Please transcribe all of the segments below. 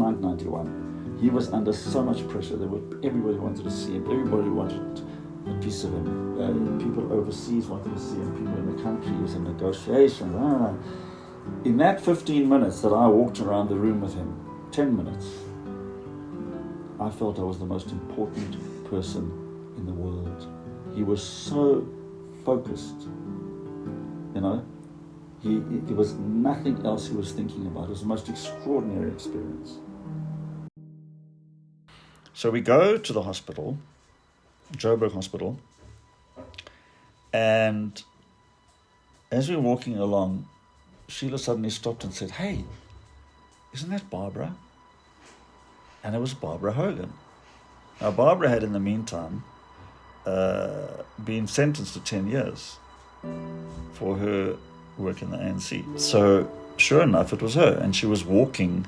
1991, he was under so much pressure. Everybody wanted to see him. Everybody wanted a piece of him. People overseas wanted to see him. People in the country. He was in negotiations. In that 15 minutes that I walked around the room with him, 10 minutes, I felt I was the most important person in the world. He was so focused, There was nothing else he was thinking about. It was the most extraordinary experience. So we go to the hospital, Joburg Hospital, and as we were walking along, Sheila suddenly stopped and said, "Hey, isn't that Barbara?" And it was Barbara Hogan. Now, Barbara had in the meantime been sentenced to 10 years for her work in the ANC. So sure enough, it was her, and she was walking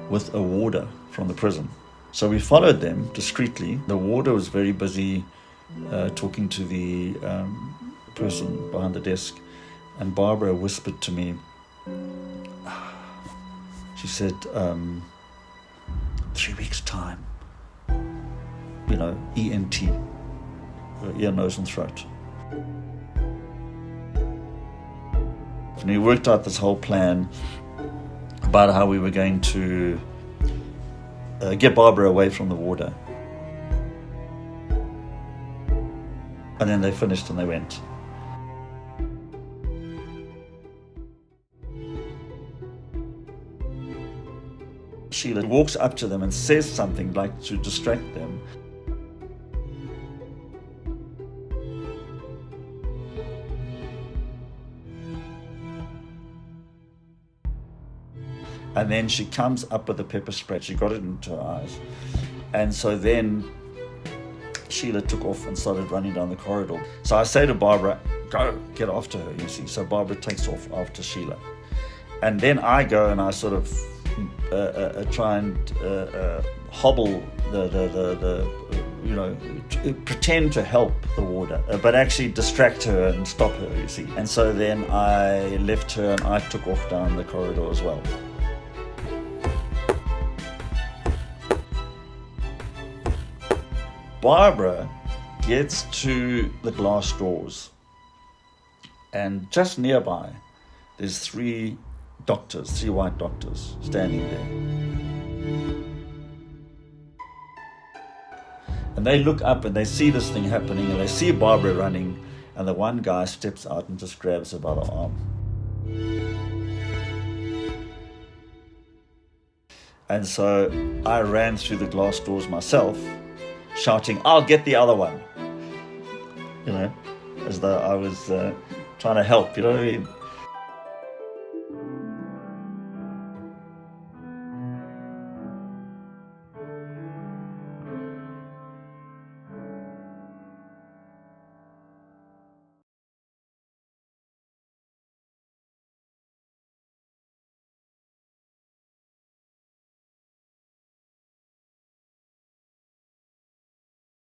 with a warder from the prison. So we followed them discreetly. The warder was very busy talking to the person behind the desk, and Barbara whispered to me, she said, 3 weeks' time, ENT, ear, nose and throat. And we worked out this whole plan about how we were going to get Barbara away from the warder. And then they finished and they went. Sheila walks up to them and says something like to distract them. And then she comes up with a pepper spray. She got it into her eyes. And so then Sheila took off and started running down the corridor. So I say to Barbara, "Go, get after her," you see. So Barbara takes off after Sheila. And then I go and I sort of try and hobble pretend to help the warder, but actually distract her and stop her, you see. And so then I left her and I took off down the corridor as well. Barbara gets to the glass doors, and just nearby there's three white doctors standing there. And they look up and they see this thing happening, and they see Barbara running, and the one guy steps out and just grabs her by the arm. And so I ran through the glass doors myself, shouting, "I'll get the other one," as though I was trying to help,